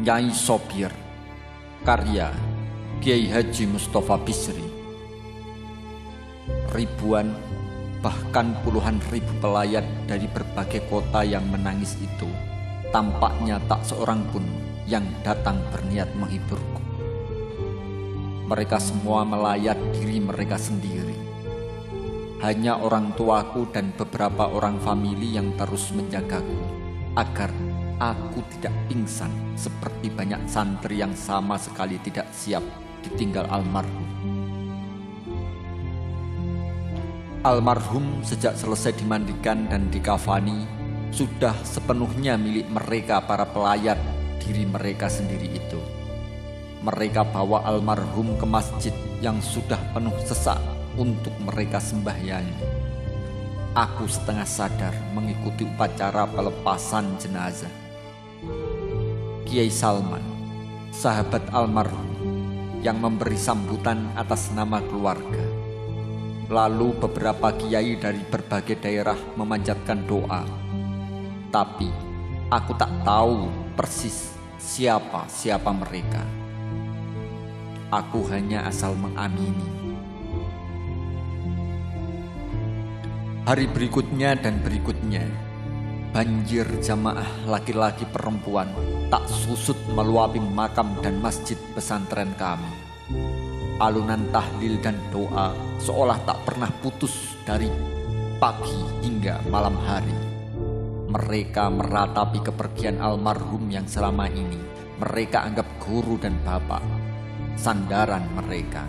Nyai Sopir, karya Kiai Haji Mustafa Bisri. Ribuan, bahkan puluhan ribu pelayat dari berbagai kota yang menangis itu, tampaknya tak seorang pun yang datang berniat menghiburku. Mereka semua melayat diri mereka sendiri. Hanya orang tuaku dan beberapa orang famili yang terus menjagaku agar aku tidak pingsan seperti banyak santri yang sama sekali tidak siap ditinggal almarhum. Almarhum sejak selesai dimandikan dan dikafani sudah sepenuhnya milik mereka para pelayat diri mereka sendiri itu. Mereka bawa almarhum ke masjid yang sudah penuh sesak untuk mereka sembahyangi. Aku setengah sadar mengikuti upacara pelepasan jenazah. Kiai Salman, sahabat almarhum, yang memberi sambutan atas nama keluarga. Lalu beberapa kiai dari berbagai daerah memanjatkan doa. Tapi aku tak tahu persis siapa mereka. Aku hanya asal mengamini. Hari berikutnya dan berikutnya, banjir jamaah laki-laki perempuan tak susut meluapi makam dan masjid pesantren kami. Alunan tahlil dan doa seolah tak pernah putus dari pagi hingga malam hari. Mereka meratapi kepergian almarhum yang selama ini mereka anggap guru dan bapak, sandaran mereka.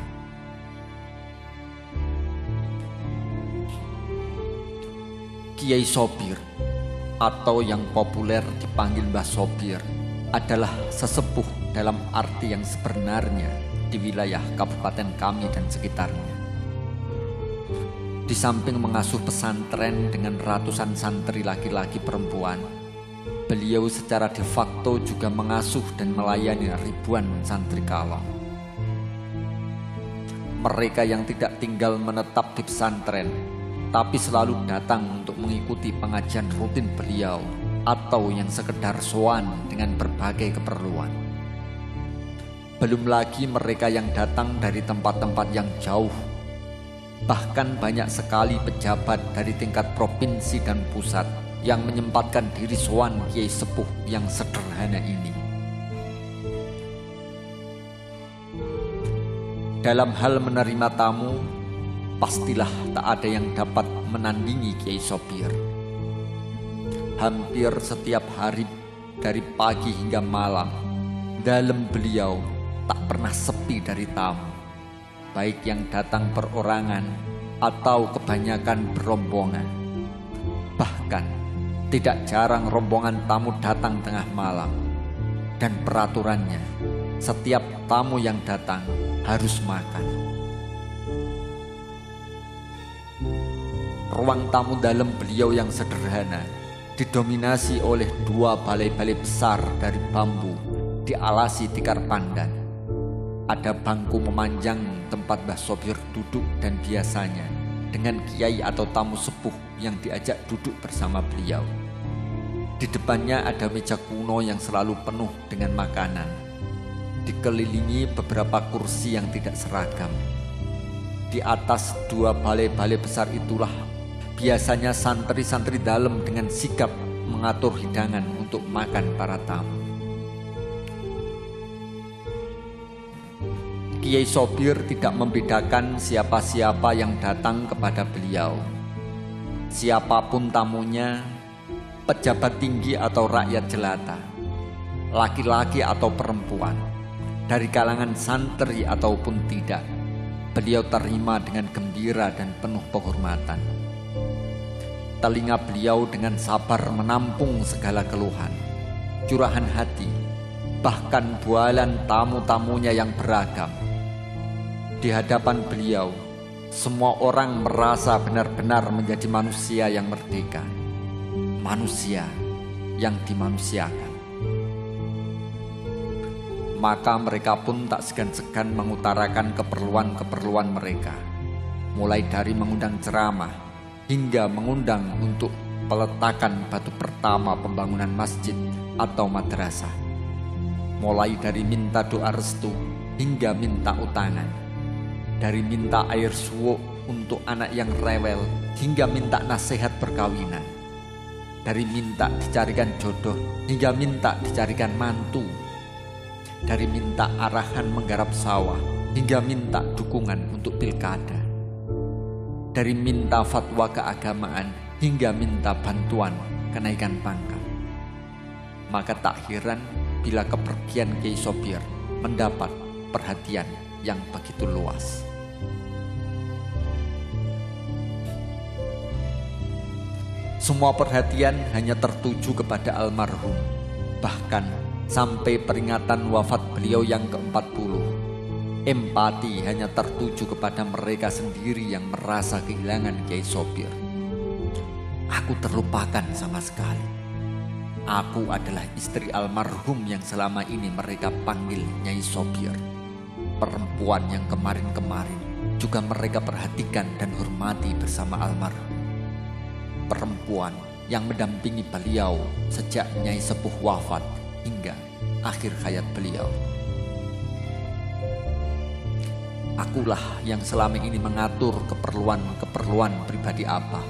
Kiai Sopir, atau yang populer dipanggil Mbah Sopir, adalah sesepuh dalam arti yang sebenarnya di wilayah kabupaten kami dan sekitarnya. Di samping mengasuh pesantren dengan ratusan santri laki-laki perempuan, beliau secara de facto juga mengasuh dan melayani ribuan santri kalong. Mereka yang tidak tinggal menetap di pesantren, tapi selalu datang untuk mengikuti pengajian rutin beliau atau yang sekedar sowan dengan berbagai keperluan. Belum lagi mereka yang datang dari tempat-tempat yang jauh. Bahkan banyak sekali pejabat dari tingkat provinsi dan pusat yang menyempatkan diri sowan kiai sepuh yang sederhana ini. Dalam hal menerima tamu, pastilah tak ada yang dapat menandingi Kiai Sopir. Hampir setiap hari dari pagi hingga malam, dalem beliau tak pernah sepi dari tamu, baik yang datang perorangan atau kebanyakan berombongan. Bahkan tidak jarang rombongan tamu datang tengah malam, dan peraturannya setiap tamu yang datang harus makan. Ruang tamu dalam beliau yang sederhana didominasi oleh dua balai-balai besar dari bambu dialasi tikar pandan. Ada bangku memanjang tempat Mbah Sopir duduk dan biasanya dengan kiai atau tamu sepuh yang diajak duduk bersama beliau. Di depannya ada meja kuno yang selalu penuh dengan makanan, dikelilingi beberapa kursi yang tidak seragam. Di atas dua balai-balai besar itulah biasanya santri-santri dalam dengan sigap mengatur hidangan untuk makan para tamu. Kiai Sopir tidak membedakan siapa-siapa yang datang kepada beliau. Siapapun tamunya, pejabat tinggi atau rakyat jelata, laki-laki atau perempuan, dari kalangan santri ataupun tidak, beliau terima dengan gembira dan penuh penghormatan. Telinga beliau dengan sabar menampung segala keluhan, curahan hati, bahkan bualan tamu-tamunya yang beragam. Di hadapan beliau, semua orang merasa benar-benar menjadi manusia yang merdeka, manusia yang dimanusiakan. Maka mereka pun tak segan-segan mengutarakan keperluan-keperluan mereka, mulai dari mengundang ceramah hingga mengundang untuk peletakan batu pertama pembangunan masjid atau madrasah. mulai dari minta doa restu hingga minta utangan, dari minta air suwuk untuk anak yang rewel hingga minta nasihat perkawinan, dari minta dicarikan jodoh hingga minta dicarikan mantu, dari minta arahan menggarap sawah hingga minta dukungan untuk pilkada, dari minta fatwa keagamaan hingga minta bantuan kenaikan pangkat. Maka tak heran bila kepergian Kiai Sopir mendapat perhatian yang begitu luas. Semua perhatian hanya tertuju kepada almarhum. Bahkan sampai peringatan wafat beliau yang ke-40, empati hanya tertuju kepada mereka sendiri yang merasa kehilangan Kiai Sopir. Aku terlupakan sama sekali. Aku adalah istri almarhum yang selama ini mereka panggil Nyai Sopir. Perempuan yang kemarin-kemarin juga mereka perhatikan dan hormati bersama almarhum. Perempuan yang mendampingi beliau sejak Nyai Sepuh wafat hingga akhir hayat beliau. Akulah yang selama ini mengatur keperluan pribadi Abah.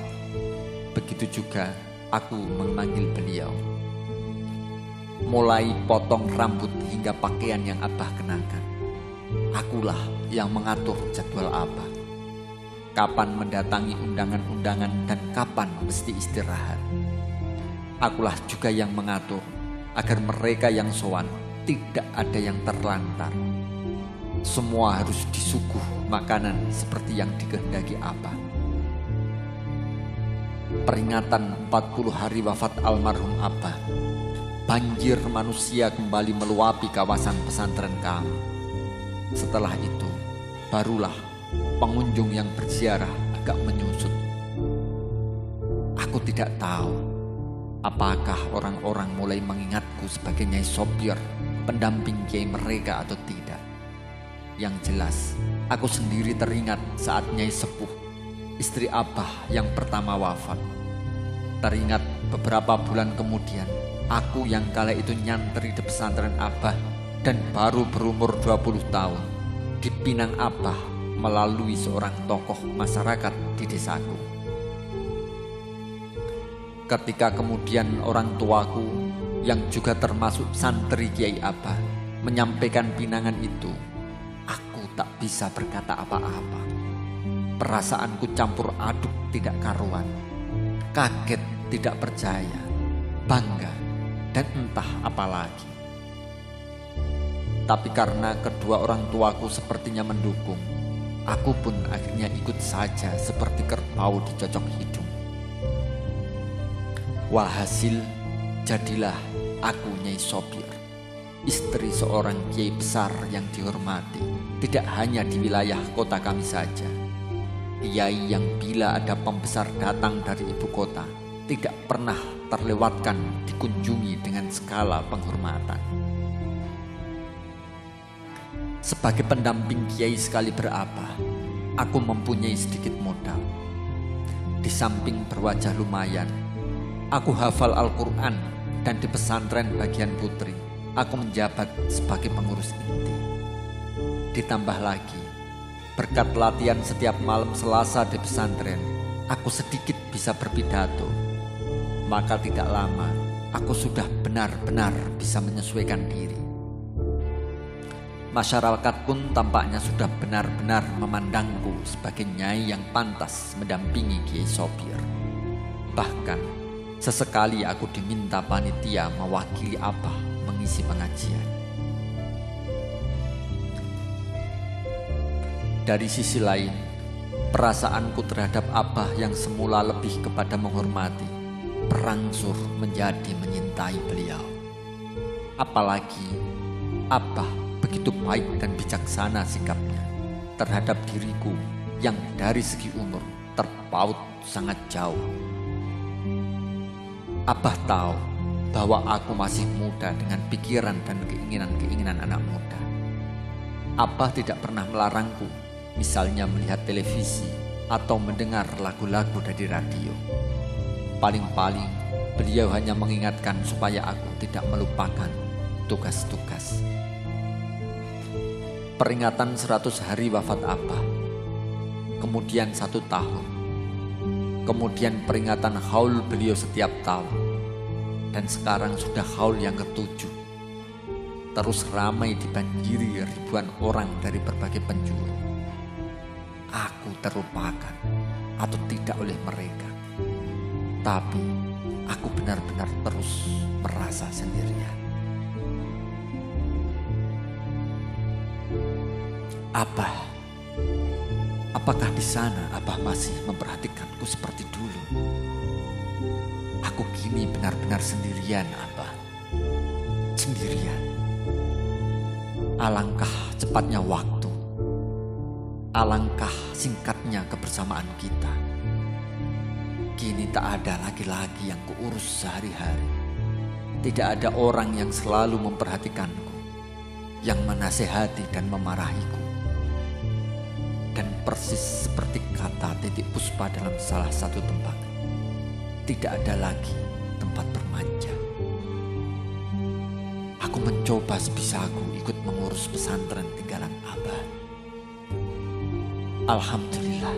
Begitu juga aku memanggil beliau. Mulai potong rambut hingga pakaian yang Abah kenakan, akulah yang mengatur jadwal Abah. Kapan mendatangi undangan-undangan dan kapan mesti istirahat. Akulah juga yang mengatur agar mereka yang sowan tidak ada yang terlantar. Semua harus disuguh makanan seperti yang dikehendaki Abah. Peringatan 40 hari wafat almarhum Abah, banjir manusia kembali meluapi kawasan pesantren kami. Setelah itu, barulah pengunjung yang berziarah agak menyusut. Aku tidak tahu apakah orang-orang mulai mengingatku sebagai Nyai Sopir, pendamping kiai mereka atau tidak. Yang jelas, aku sendiri teringat saat Nyai Sepuh, istri Abah yang pertama wafat. Teringat beberapa bulan kemudian, aku yang kala itu nyantri di pesantren Abah dan baru berumur 20 tahun, dipinang Abah melalui seorang tokoh masyarakat di desaku. Ketika kemudian orang tuaku yang juga termasuk santri Kiai Abah menyampaikan pinangan itu, aku tak bisa berkata apa-apa. Perasaanku campur aduk tidak karuan, kaget, tidak percaya, bangga, dan entah apa lagi. Tapi karena kedua orang tuaku sepertinya mendukung, aku pun akhirnya ikut saja seperti kerbau dicocok hidung. Walhasil, jadilah aku Nyai Sopir, istri seorang kiai besar yang dihormati, tidak hanya di wilayah kota kami saja. Kiai yang bila ada pembesar datang dari ibu kota, tidak pernah terlewatkan dikunjungi dengan skala penghormatan. Sebagai pendamping kiai sekali berapa, aku mempunyai sedikit modal. Di samping berwajah lumayan, aku hafal Al-Quran dan di pesantren bagian putri, aku menjabat sebagai pengurus inti. Ditambah lagi, berkat latihan setiap malam Selasa di pesantren, aku sedikit bisa berpidato. Maka tidak lama, aku sudah benar-benar bisa menyesuaikan diri. Masyarakat pun tampaknya sudah benar-benar memandangku sebagai nyai yang pantas mendampingi Kiai Sopir. Bahkan, sesekali aku diminta panitia mewakili Abah mengisi pengajian. Dari sisi lain, perasaanku terhadap Abah yang semula lebih kepada menghormati, berangsur menjadi menyintai beliau. Apalagi Abah begitu baik dan bijaksana sikapnya terhadap diriku yang dari segi umur terpaut sangat jauh. Abah tahu bahwa aku masih muda dengan pikiran dan keinginan-keinginan anak muda. Abah tidak pernah melarangku, misalnya melihat televisi atau mendengar lagu-lagu dari radio. Paling-paling beliau hanya mengingatkan supaya aku tidak melupakan tugas-tugas. Peringatan 100 hari wafat Abah, kemudian 1 tahun, kemudian peringatan haul beliau setiap tahun, dan sekarang sudah haul yang ke-7. Terus ramai dibanjiri ribuan orang dari berbagai penjuru. Aku terlupakan atau tidak oleh mereka, tapi aku benar-benar terus merasa sendirian. Abah, apakah di sana Abah masih memperhatikanku seperti dulu? Aku kini benar-benar sendirian, Abah. Sendirian. Alangkah cepatnya waktu. Alangkah singkatnya kebersamaan kita. Kini tak ada laki-laki yang kuurus sehari-hari. Tidak ada orang yang selalu memperhatikanku, yang menasehati dan memarahiku. Dan persis seperti kata Titik Puspa dalam salah satu tempat, tidak ada lagi tempat bermanja. Aku mencoba sebisaku ikut mengurus pesantren tinggalan Abah. Alhamdulillah,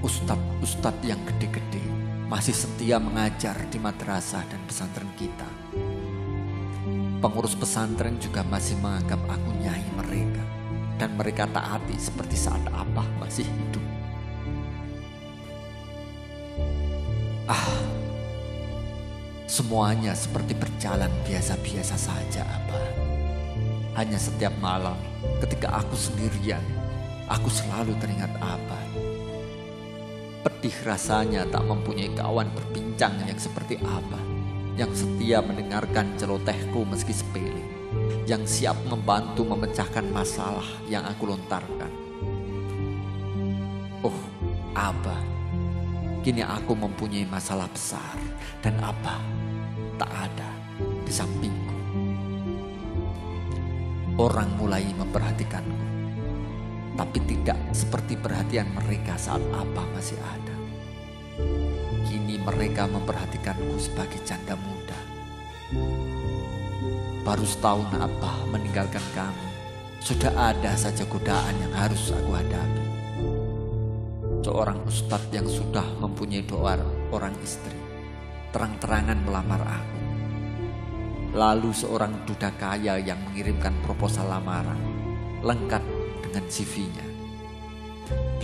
ustadz-ustadz yang gede-gede masih setia mengajar di madrasah dan pesantren kita. Pengurus pesantren juga masih menganggap aku nyai mereka, dan mereka taati seperti saat Abah masih hidup. Semuanya seperti berjalan biasa-biasa saja, Abah. Hanya setiap malam ketika aku sendirian, aku selalu teringat Abah. Pedih rasanya tak mempunyai kawan berbincang yang seperti Abah, yang setia mendengarkan celotehku meski sepele, yang siap membantu memecahkan masalah yang aku lontarkan. Oh, Abah, kini aku mempunyai masalah besar dan Abah tak ada di sampingku. Orang mulai memperhatikanku, tapi tidak seperti perhatian mereka saat Abah masih ada. Kini mereka memperhatikanku sebagai janda muda. Baru setahun Abah meninggalkan kami, sudah ada saja godaan yang harus aku hadapi. Seorang ustadz yang sudah mempunyai 2 orang istri terang-terangan melamar aku. Lalu seorang duda kaya yang mengirimkan proposal lamaran lengkap dengan CV-nya.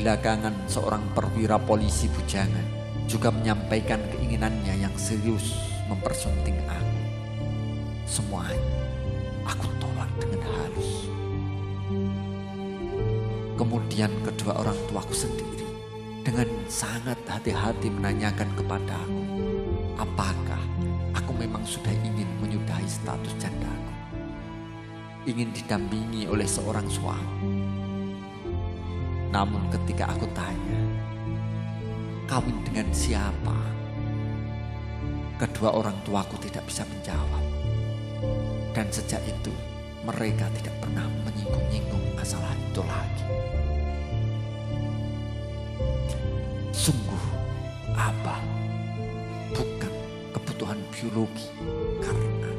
Belakangan seorang perwira polisi bujangan juga menyampaikan keinginannya yang serius mempersunting aku. Semuanya aku tolak dengan halus. Kemudian kedua orang tuaku sendiri dengan sangat hati-hati menanyakan kepadaku, apakah aku memang sudah ingin menyudahi status jandaku, ingin didampingi oleh seorang suami. Namun ketika aku tanya, kawin dengan siapa? Kedua orang tuaku tidak bisa menjawab. Dan sejak itu mereka tidak pernah menyinggung-nyinggung masalah itu lagi. Sungguh, Abah, bukan kebutuhan biologi karena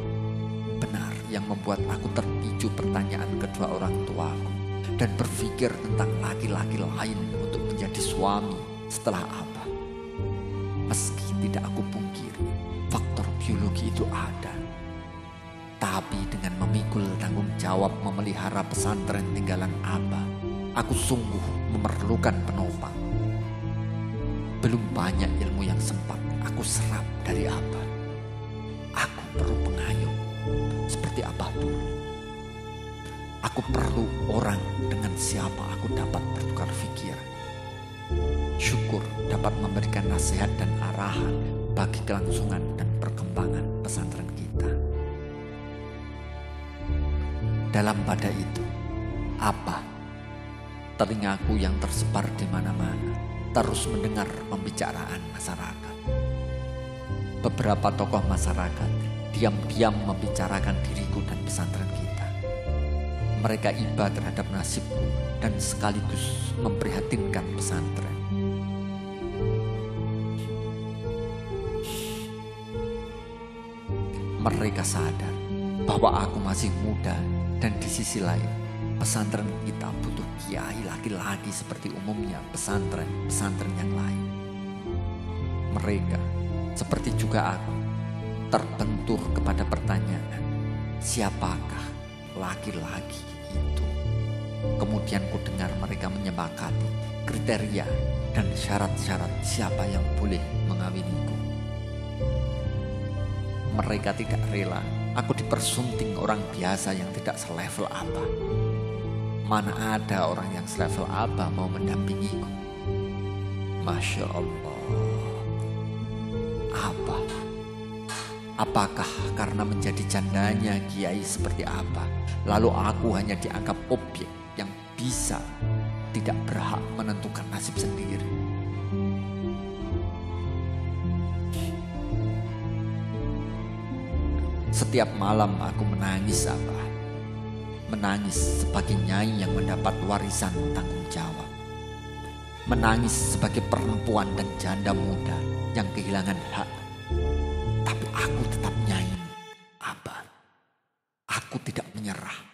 benar yang membuat aku terpicu pertanyaan kedua orang tuaku dan berpikir tentang laki-laki lain untuk menjadi suami setelah Abah. Meski tidak aku pungkiri, faktor biologi itu ada. Tapi dengan memikul tanggung jawab memelihara pesantren tinggalan Abah, aku sungguh memerlukan penopang. Belum banyak ilmu yang sempat aku serap dari Abah. Aku perlu pengayom seperti Abah dulu. Aku perlu orang dengan siapa aku dapat bertukar pikiran. Syukur dapat memberikan nasihat dan arahan bagi kelangsungan dan perkembangan pesantren kita. Dalam pada itu, Abah, telingaku yang tersebar di mana-mana, terus mendengar pembicaraan masyarakat. Beberapa tokoh masyarakat diam-diam membicarakan diriku dan pesantren kita. Mereka iba terhadap nasibku dan sekaligus memprihatinkan pesantren. Mereka sadar bahwa aku masih muda, dan di sisi lain pesantren kita butuh kiai laki-laki seperti umumnya pesantren-pesantren yang lain. Mereka, seperti juga aku, terbentur kepada pertanyaan, siapakah laki-laki itu? Kemudian ku dengar mereka menyepakati kriteria dan syarat-syarat siapa yang boleh mengawiniku. Mereka tidak rela aku dipersunting orang biasa yang tidak selevel Abah. Mana ada orang yang selevel Abah mau mendampingiku. Masya Allah. Abah, apakah karena menjadi jandanya kiai seperti Abah, lalu aku hanya dianggap objek yang bisa tidak berhak menentukan nasib sendiri? Setiap malam aku menangis, Abah. Menangis sebagai nyai yang mendapat warisan tanggung jawab. Menangis sebagai perempuan dan janda muda yang kehilangan hak. Tapi aku tetap nyai, Abah. Aku tidak menyerah.